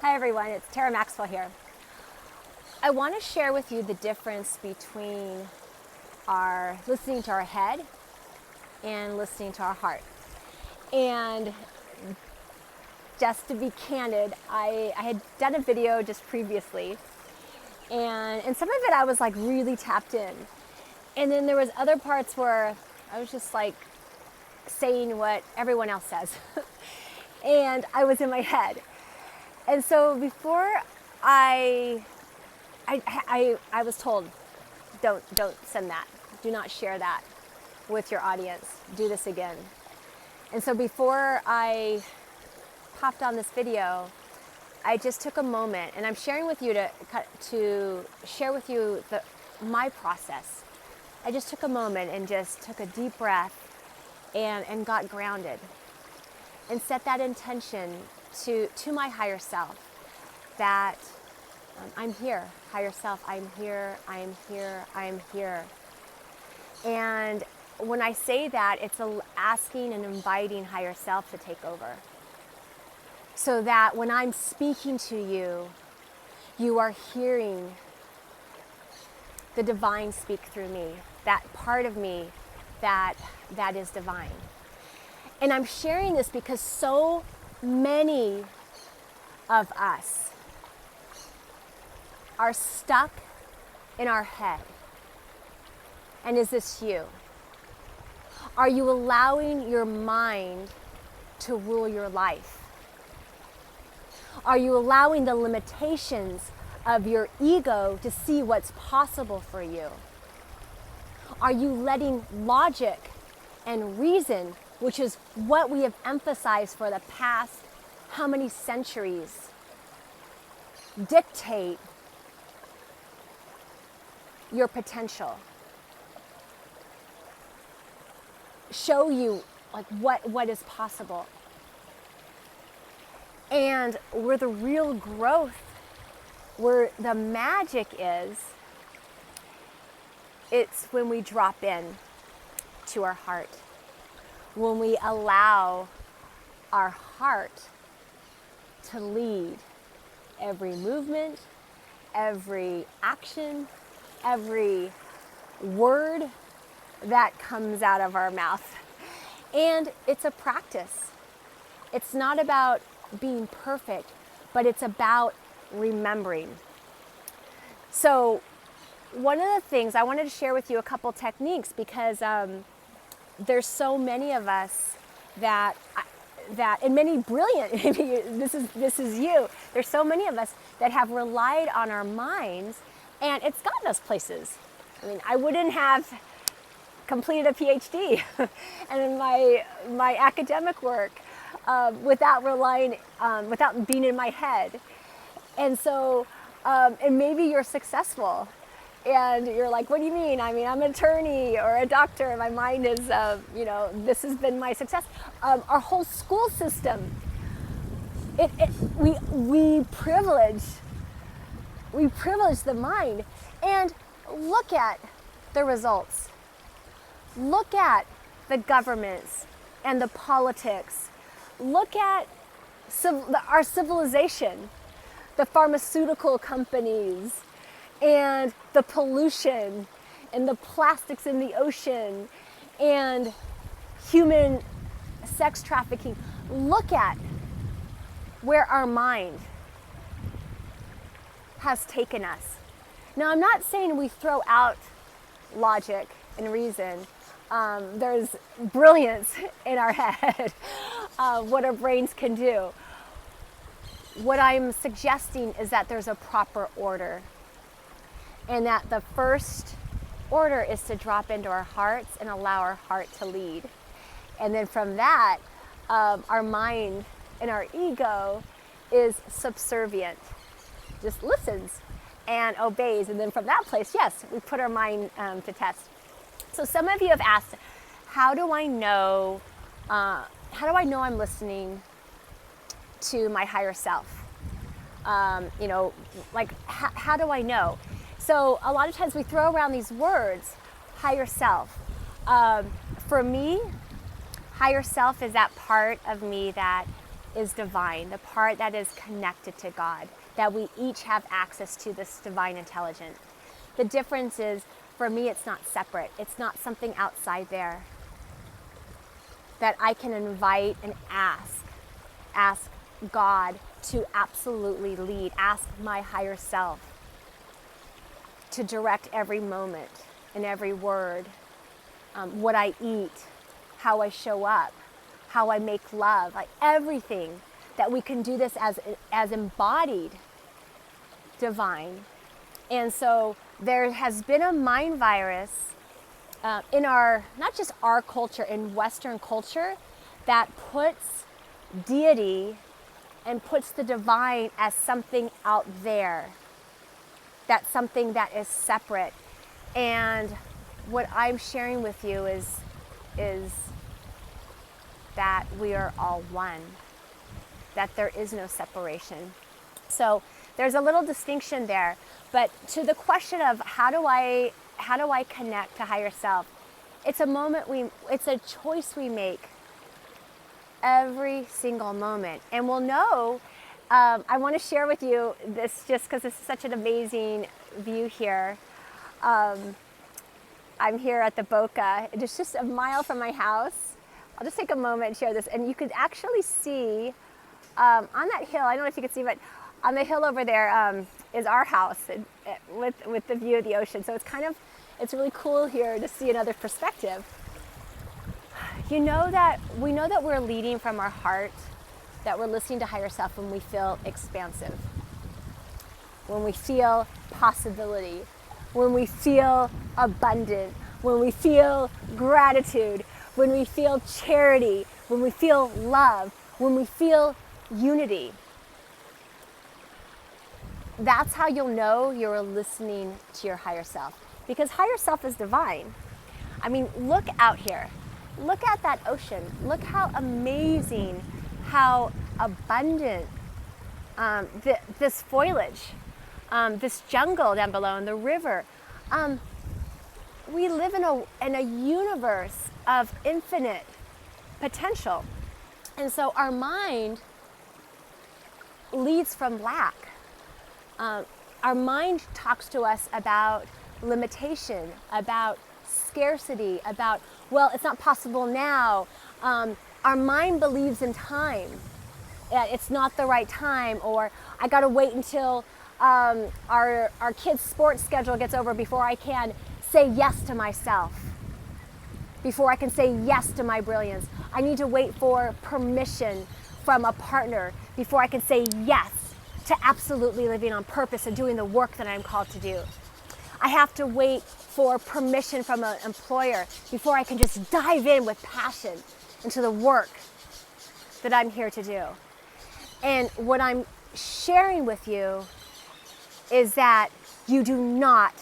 Hi everyone, it's Tara Maxwell here. I want to share with you the difference between our listening to our head and listening to our heart. And just to be candid, I had done a video just previously, and some of it I was like really tapped in. And then there was other parts where I was just like saying what everyone else says. And I was in my head. And so before I was told, don't send that. Do not share that with your audience. Do this again. And so before I popped on this video, I just took a moment, and I'm sharing with you to share with you my process. I just took a moment and just took a deep breath and got grounded and set that intention to my higher self that I'm here. Higher self, I'm here, I'm here, I'm here. And when I say that, it's asking and inviting higher self to take over. So that when I'm speaking to you, you are hearing the divine speak through me, that part of me that is divine. And I'm sharing this because so many of us are stuck in our head. And is this you? Are you allowing your mind to rule your life? Are you allowing the limitations of your ego to see what's possible for you? Are you letting logic and reason, which is what we have emphasized for the past how many centuries, dictate your potential? Show you like what is possible. And where the real growth, where the magic is, it's when we drop in to our heart. When we allow our heart to lead every movement, every action, every word that comes out of our mouth. And it's a practice. It's not about being perfect, but it's about remembering. So one of the things I wanted to share with you a couple techniques because there's so many of us that and many brilliant, this is you. There's so many of us that have relied on our minds, and it's gotten us places. I mean, I wouldn't have completed a Ph.D. and in my academic work without relying, without being in my head. And so, and maybe you're successful. And you're like, what do you mean? I mean, I'm an attorney or a doctor, and my mind is, this has been my success. Our whole school system, we privilege the mind. And look at the results. Look at the governments and the politics. Look at our civilization, the pharmaceutical companies, and the pollution, and the plastics in the ocean, and human sex trafficking. Look at where our mind has taken us. Now, I'm not saying we throw out logic and reason. There's brilliance in our head, what our brains can do. What I'm suggesting is that there's a proper order. And that the first order is to drop into our hearts and allow our heart to lead. And then from that, our mind and our ego is subservient, just listens and obeys. And then from that place, yes, we put our mind to test. So some of you have asked, how do I know I'm listening to my higher self? How do I know? So a lot of times we throw around these words, higher self. For me, higher self is that part of me that is divine, the part that is connected to God, that we each have access to this divine intelligence. The difference is, for me, it's not separate. It's not something outside there that I can invite and ask God to absolutely lead, ask my higher self to direct every moment and every word, what I eat, how I show up, how I make love, like everything, that we can do this as embodied divine. And so there has been a mind virus in our, not just our culture, in Western culture, that puts deity and puts the divine as something out there. That's something that is separate. And what I'm sharing with you is that we are all one, that there is no separation. So there's a little distinction there. But to the question of how do I connect to higher self, it's a choice we make every single moment. And we'll know, I want to share with you this just because this is such an amazing view here. I'm here at the Boca. It's just a mile from my house. I'll just take a moment and share this. And you could actually see on that hill, I don't know if you can see, but on the hill over there is our house with the view of the ocean. So it's really cool here to see another perspective. We know that we're leading from our heart, that we're listening to higher self when we feel expansive, when we feel possibility, when we feel abundant, when we feel gratitude, when we feel charity, when we feel love, when we feel unity. That's how you'll know you're listening to your higher self, because higher self is divine. I mean, look out here. Look at that ocean. Look how amazing, how abundant this foliage, this jungle down below, and the river. We live in a universe of infinite potential. And so our mind leads from lack. Our mind talks to us about limitation, about scarcity, about, well, it's not possible now. Our mind believes in time, that it's not the right time, or I gotta wait until our kid's sports schedule gets over before I can say yes to myself, before I can say yes to my brilliance. I need to wait for permission from a partner before I can say yes to absolutely living on purpose and doing the work that I'm called to do. I have to wait for permission from an employer before I can just dive in with passion into the work that I'm here to do. And what I'm sharing with you is that you do not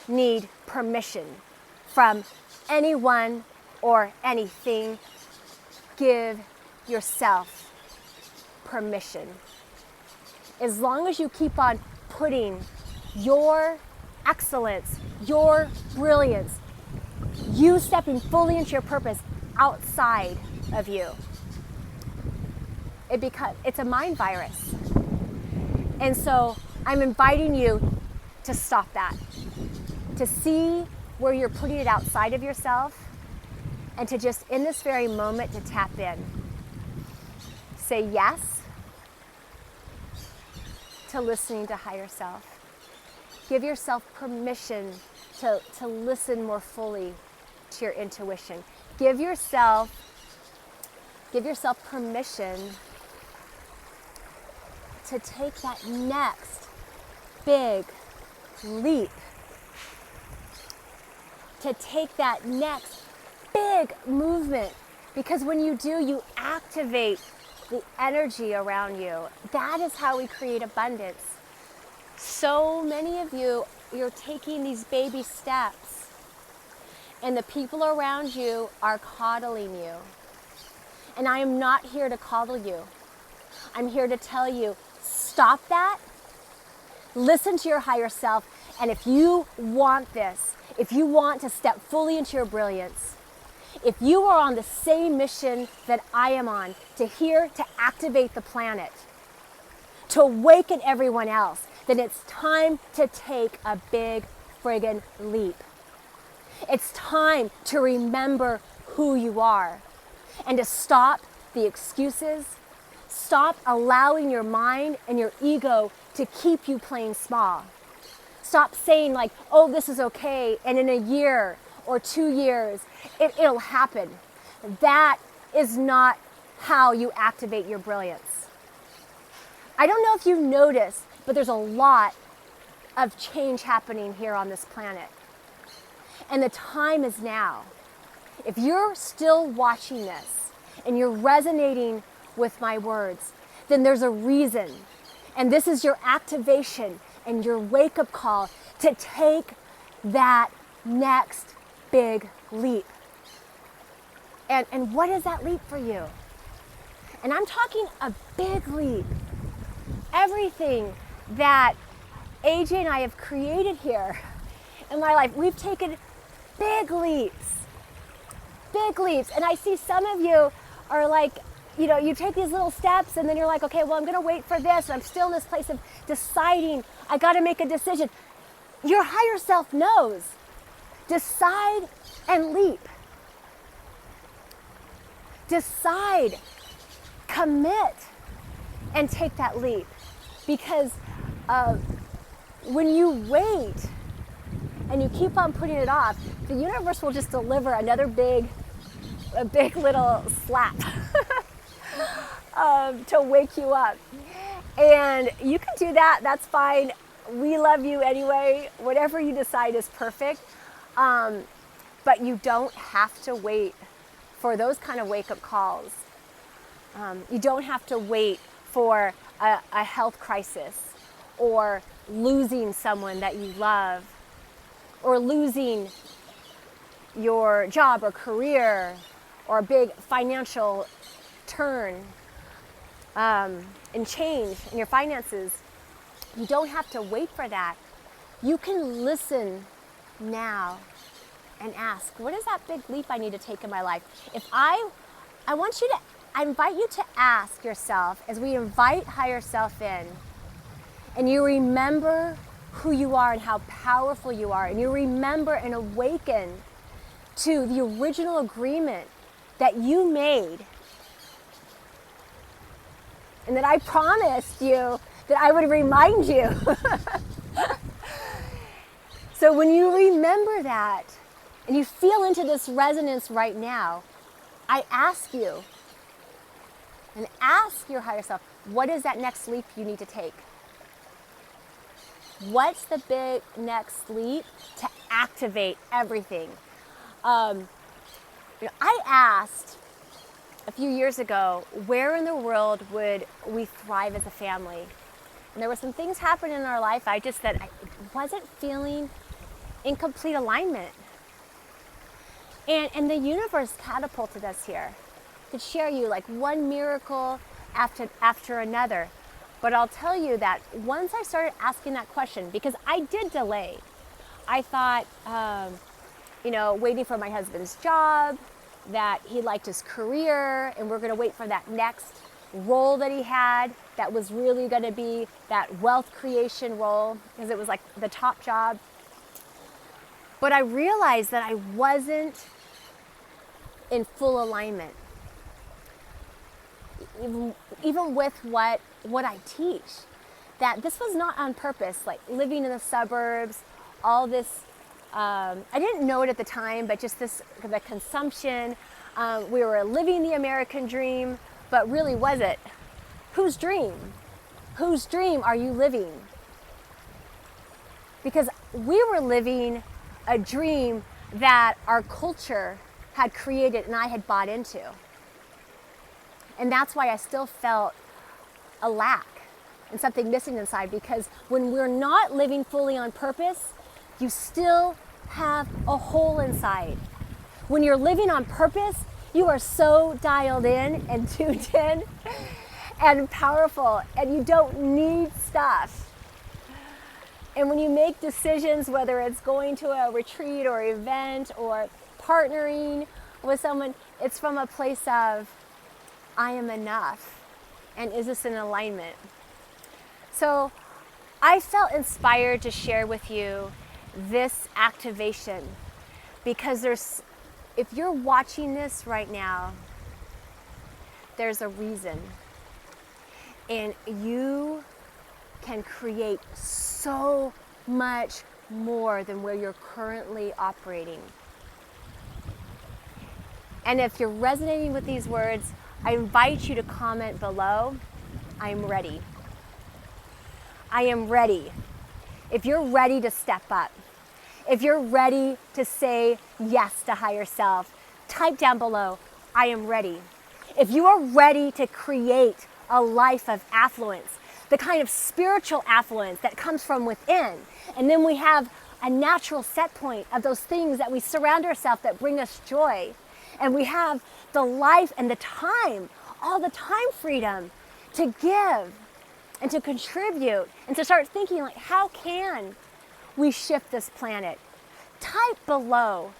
need permission from anyone or anything. Give yourself permission. As long as you keep on putting your excellence, your brilliance, you stepping fully into your purpose outside of you, it's a mind virus. And so I'm inviting you to stop that, to see where you're putting it outside of yourself, and to just, in this very moment, to tap in. Say yes to listening to higher self. Give yourself permission to listen more fully to your intuition. Give yourself permission to take that next big leap, to take that next big movement, because when you do, you activate the energy around you. That is how we create abundance. So many of you're taking these baby steps, and the people around you are coddling you. And I am not here to coddle you. I'm here to tell you, stop that, listen to your higher self, and if you want this, if you want to step fully into your brilliance, If you are on the same mission that I am on, to activate the planet, to awaken everyone else, then it's time to take a big friggin' leap. It's time to remember who you are and to stop the excuses, stop allowing your mind and your ego to keep you playing small. Stop saying like, oh, this is okay, and in a year or 2 years, it'll happen. That is not how you activate your brilliance. I don't know if you noticed, but there's a lot of change happening here on this planet. And the time is now. If you're still watching this and you're resonating with my words, then there's a reason. And this is your activation and your wake-up call to take that next big leap. And what is that leap for you? And I'm talking a big leap. Everything that AJ and I have created here in my life, we've taken big leaps. Big leaps. And I see some of you are like, you know, you take these little steps and then you're like, okay, well, I'm going to wait for this. I'm still in this place of deciding. I got to make a decision. Your higher self knows. Decide and leap. Decide, commit, and take that leap. Because when you wait and you keep on putting it off, the universe will just deliver a big little slap to wake you up. And you can do that, that's fine. We love you anyway. Whatever you decide is perfect. But you don't have to wait for those kind of wake-up calls. You don't have to wait for a health crisis or losing someone that you love or losing your job or career or a big financial turn and change in your finances. You don't have to wait for that. You can listen now and ask, what is that big leap I need to take in my life? I invite you to ask yourself, as we invite higher self in, and you remember who you are and how powerful you are, and you remember and awaken to the original agreement that you made, and that I promised you that I would remind you. So when you remember that, and you feel into this resonance right now, I ask you, and ask your higher self, what is that next leap you need to take? What's the big next leap to activate everything? I asked a few years ago, where in the world would we thrive as a family? And there were some things happening in our life. I just said I wasn't feeling in complete alignment. And the universe catapulted us here to share you like one miracle after another. But I'll tell you that once I started asking that question, because I did delay. I thought, waiting for my husband's job, that he liked his career, and we're going to wait for that next role that he had that was really going to be that wealth creation role, because it was like the top job. But I realized that I wasn't in full alignment, even with what I teach, that this was not on purpose, like living in the suburbs, all this, I didn't know it at the time, but just the consumption, we were living the American dream, but really was it? Whose dream? Whose dream are you living? Because we were living a dream that our culture had created and I had bought into. And that's why I still felt a lack and something missing inside, because when we're not living fully on purpose, you still have a hole inside. When you're living on purpose, you are so dialed in and tuned in and powerful, and you don't need stuff. And when you make decisions, whether it's going to a retreat or event or partnering with someone, it's from a place of, I am enough. And is this in alignment? So I felt inspired to share with you this activation because if you're watching this right now, there's a reason. And you can create so much more than where you're currently operating. And if you're resonating with these words, I invite you to comment below, I'm ready. I am ready. If you're ready to step up, if you're ready to say yes to higher self, type down below, I am ready. If you are ready to create a life of affluence, the kind of spiritual affluence that comes from within, and then we have a natural set point of those things that we surround ourselves that bring us joy, and we have the life and the time, all the time freedom to give and to contribute and to start thinking like, how can we shift this planet? Type below,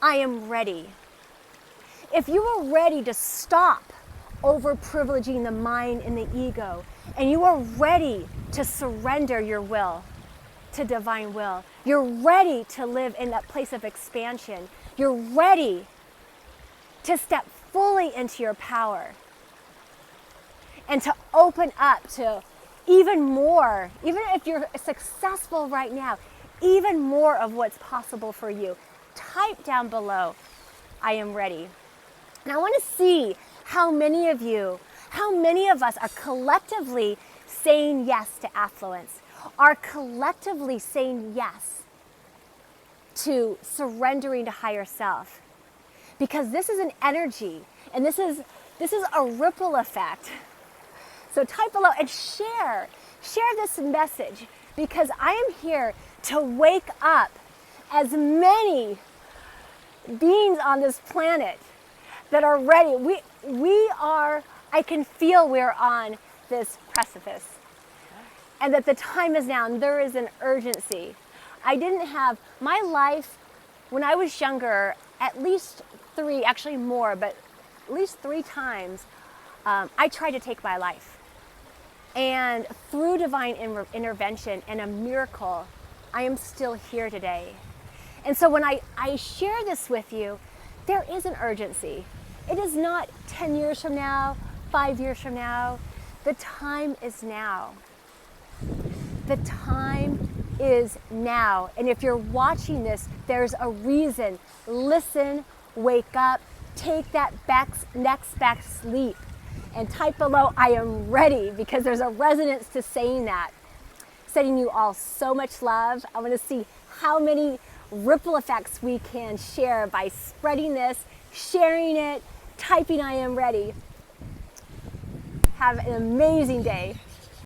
I am ready. If you are ready to stop over-privileging the mind and the ego, and you are ready to surrender your will to divine will, you're ready to live in that place of expansion, you're ready to step fully into your power and to open up to even more, even if you're successful right now, even more of what's possible for you. Type down below, I am ready. And I want to see how many of us are collectively saying yes to affluence, are collectively saying yes to surrendering to higher self. Because this is an energy, and this is a ripple effect. So type below and share this message, because I am here to wake up as many beings on this planet that are ready. I can feel we're on this precipice, and that the time is now, and there is an urgency. I didn't have my life when I was younger, at least three, actually more, but at least 3 times, I tried to take my life. And through divine intervention and a miracle, I am still here today. And so when I share this with you, there is an urgency. It is not 10 years from now, 5 years from now. The time is now. The time is now. And if you're watching this, there's a reason. Listen, wake up, take that next best leap. And type below, I am ready, because there's a resonance to saying that. Sending you all so much love. I want to see how many ripple effects we can share by spreading this, sharing it, typing I am ready. Have an amazing day.